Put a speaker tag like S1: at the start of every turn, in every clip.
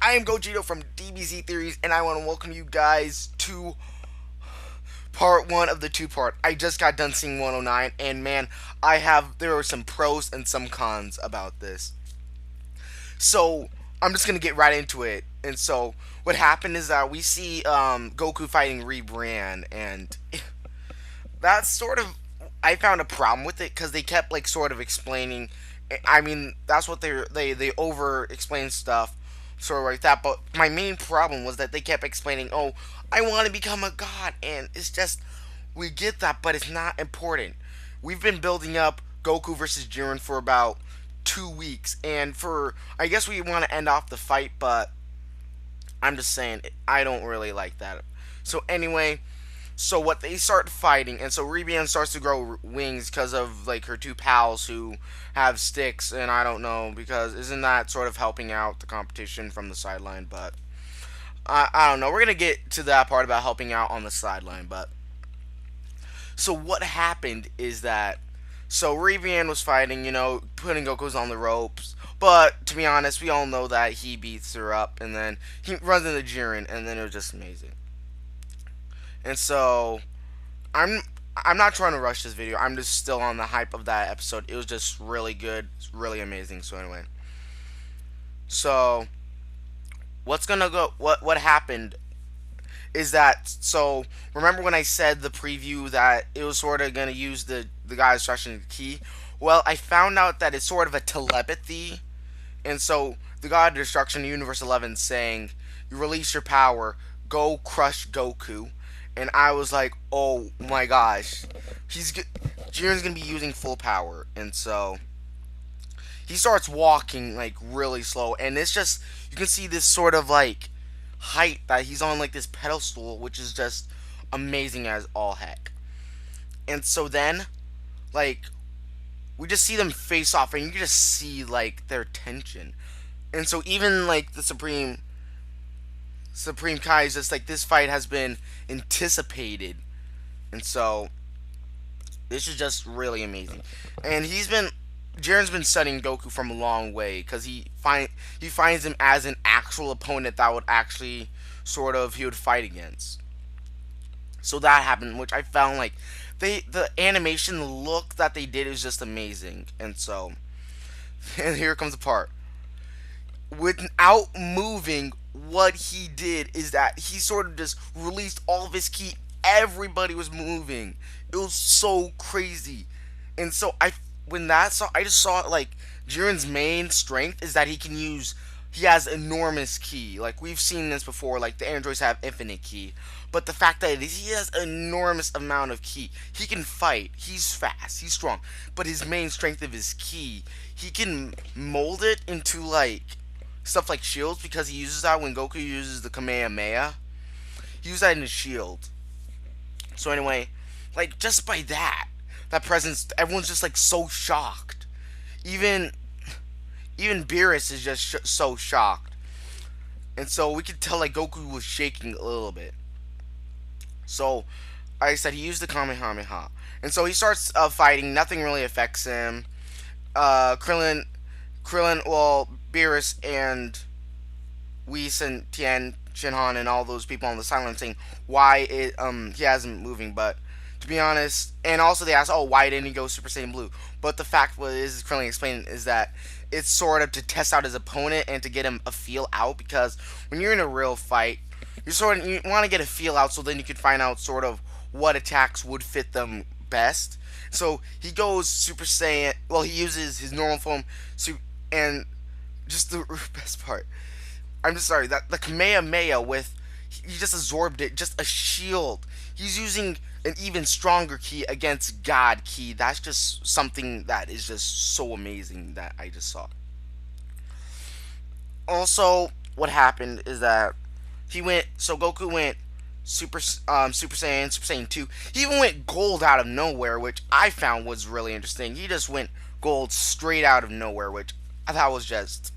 S1: I am Gogito from DBTheoristZ, and I want to welcome you guys to part one of the two-part. I just got done seeing 109, and man, there are some pros and some cons about this. So I'm just gonna get right into it. And so what happened is that we see Goku fighting Rebran, and that's sort of I found a problem with it because they kept like sort of explaining. I mean, that's what they over explain stuff, sort of like that. But my main problem was that they kept explaining, "Oh, I want to become a god," and it's just we get that, but it's not important. We've been building up Goku versus Jiren for about 2 weeks, and for I guess we want to end off the fight, but I'm just saying I don't really like that. So anyway, so what they start fighting, and so Rebran starts to grow wings because of like her two pals who have sticks, and I don't know because isn't that sort of helping out the competition from the sideline? But I don't know. We're gonna get to that part about helping out on the sideline, but so what happened is that so Rebran was fighting, putting Goku's on the ropes. But to be honest, we all know that he beats her up, and then he runs into Jiren, and then it was just amazing. And so I'm I'm not trying to rush this video. I'm just still on the hype of that episode. It was just really good, really amazing. So anyway, so what happened is that so remember when I said the preview that it was sort of gonna use the guy's destruction key? Well, I found out that it's sort of a telepathy, and so the god of destruction, Universe 11, saying, "You release your power, go crush Goku," and I was like, "Oh my gosh, Jiren's gonna be using full power," and so he starts walking like really slow, and it's just you can see this sort of like height that he's on like this pedestal, which is just amazing as all heck. And so then, like, we just see them face off, and you can just see like their tension. And so even like the Supreme Kai is just like this fight has been anticipated, and so this is just really amazing. And Jiren's been studying Goku from a long way because he finds him as an actual opponent that would actually he would fight against. So that happened, which I found like the animation, the look that they did is just amazing. And so, and here comes the part. Without moving, what he did is that he sort of just released all of his ki. Everybody was moving. It was so crazy. And so I just saw it like Jiren's main strength is that he has enormous ki. Like we've seen this before, like the androids have infinite ki. But the fact that he has an enormous amount of ki. He can fight, he's fast, he's strong. But his main strength of his ki, he can mold it into like stuff like shields because he uses that when Goku uses the Kamehameha. He uses that in his shield. So anyway, like just by that presence, everyone's just like so shocked. Even Beerus is just so shocked, and so we could tell like Goku was shaking a little bit. So, like I said, he used the Kamehameha, and so he starts fighting. Nothing really affects him. Well, Beerus and Whis and Shinhan and all those people on the sideline saying why he hasn't moving, but to be honest, and also they asked, oh, why didn't he go Super Saiyan Blue? But the fact is currently explaining is that it's sort of to test out his opponent and to get him a feel out, because when you're in a real fight, you want to get a feel out so then you can find out sort of what attacks would fit them best. So he goes Super Saiyan. Well, he uses his normal form, and just the best part. I'm just sorry that the Kamehameha he just absorbed it, just a shield. He's using an even stronger ki against God ki. That's just something that is just so amazing that I just saw. Also, what happened is that Goku went Super Saiyan 2. He even went gold out of nowhere, which I found was really interesting. He just went gold straight out of nowhere, which I thought was just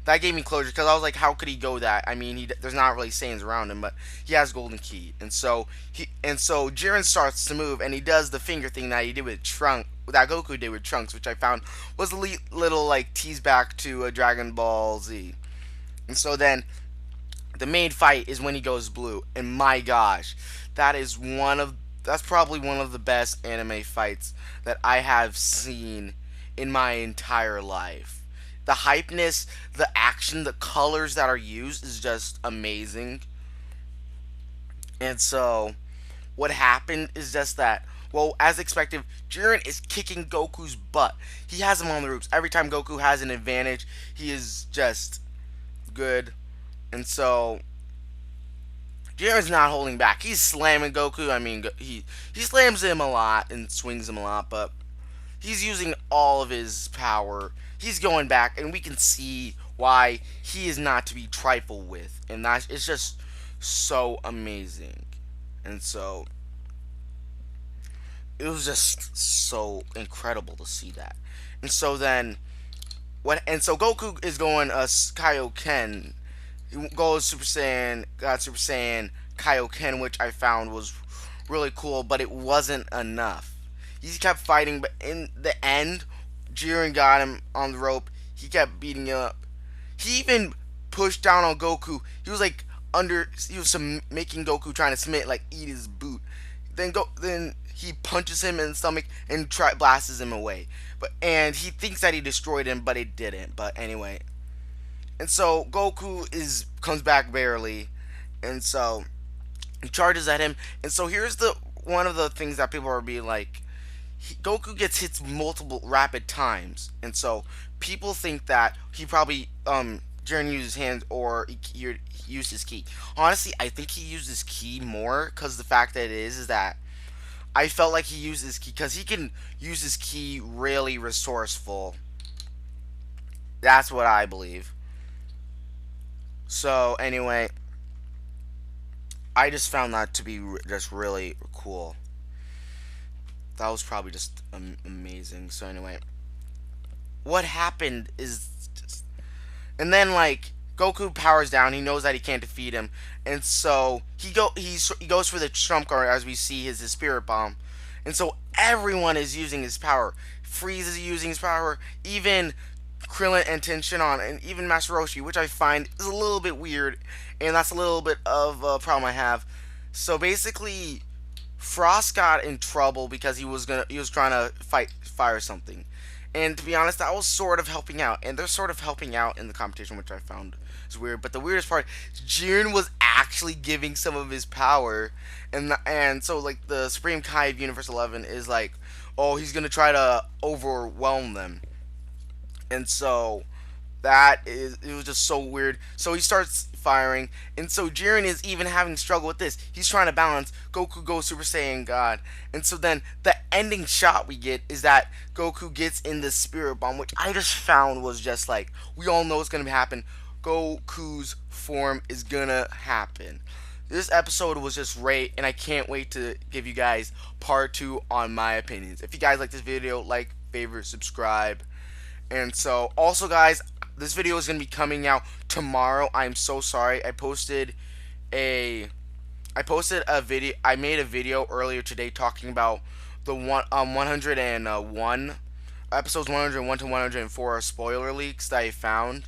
S1: that gave me closure because I was like, how could he go that? I mean, there's not really Saiyans around him, but he has golden ki, and so Jiren starts to move, and he does the finger thing that he did with that Goku did with Trunks, which I found was a little like tease back to Dragon Ball Z. And so then the main fight is when he goes blue, and my gosh, that's probably one of the best anime fights that I have seen in my entire life. The hypeness, the action, the colors that are used is just amazing. And so what happened is just that, well, as expected, Jiren is kicking Goku's butt. He has him on the ropes. Every time Goku has an advantage, he is just good. And so Jiren's not holding back. He's slamming Goku. I mean, he slams him a lot and swings him a lot, but he's using all of his power. He's going back, and we can see why he is not to be trifled with, and that's it's just so amazing. And so it was just so incredible to see that. And so then what? And so Goku is going Kaioken. He goes Super Saiyan, got Super Saiyan Kaioken, which I found was really cool, but it wasn't enough. He kept fighting, but in the end, Jiren got him on the rope. He kept beating him up. He even pushed down on Goku. He was like he was making Goku trying to submit, like eat his boot. Then he punches him in the stomach and blasts him away. And he thinks that he destroyed him, but it didn't. But anyway, and so Goku comes back barely, and so he charges at him. And so here's the one of the things that people are being like, Goku gets hit multiple rapid times, and so people think that he probably Jiren used his hands or he used his ki. Honestly, I think he used his ki more, because the fact that it is that I felt like he used his ki because he can use his ki really resourceful. That's what I believe. So anyway, I just found that to be just really cool. That was probably just amazing. So anyway, what happened is just, and then like Goku powers down. He knows that he can't defeat him, and so he goes for the trump card, as we see his spirit bomb, and so everyone is using his power. Freeze is using his power, even Krillin and Tenshinhan, and even Master Roshi, which I find is a little bit weird, and that's a little bit of a problem I have. So basically, Frost got in trouble because he was trying to fire something. And to be honest, that was sort of helping out. And they're sort of helping out in the competition, which I found is weird. But the weirdest part, Jiren was actually giving some of his power. And so like the Supreme Kai of Universe 11 is like, oh, he's going to try to overwhelm them. And so it was just so weird. So he starts firing, and so Jiren is even having struggle with this. He's trying to balance. Goku goes Super Saiyan God, and so then the ending shot we get is that Goku gets in the Spirit Bomb, which I just found was just like, we all know it's gonna happen. Goku's form is gonna happen. This episode was just great, and I can't wait to give you guys part 2 on my opinions. If you guys like this video, like, favorite, subscribe. And so, also guys, this video is going to be coming out tomorrow. I'm so sorry. I posted a video. I made a video earlier today talking about the 101 episodes 101 to 104 spoiler leaks that I found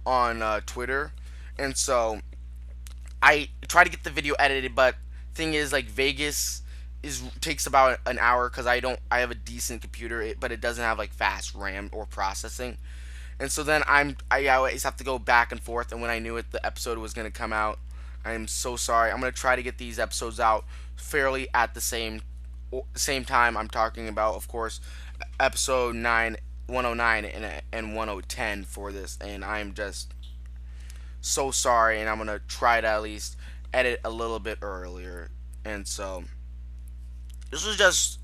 S1: on Twitter. And so I tried to get the video edited, but thing is, like, Vegas takes about an hour because I have a decent computer, but it doesn't have like fast RAM or processing. And so then I always have to go back and forth, and when I knew the episode was going to come out, I'm so sorry. I'm going to try to get these episodes out fairly at the same time. I'm talking about, of course, episode 109 and 110 for this, and I'm just so sorry, and I'm going to try to at least edit a little bit earlier. And so this was just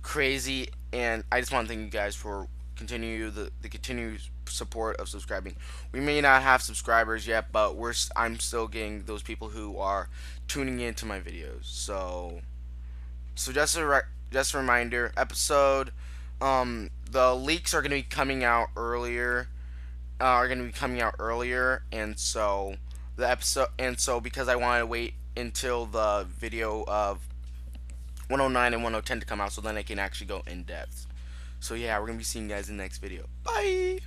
S1: crazy, and I just want to thank you guys for the continued support of subscribing. We may not have subscribers yet, but I'm still getting those people who are tuning into my videos. So just a reminder, the leaks are going to be coming out earlier. And so because I wanted to wait until the video of 109 and 110 to come out, so then I can actually go in depth. So yeah, we're gonna be seeing you guys in the next video. Bye.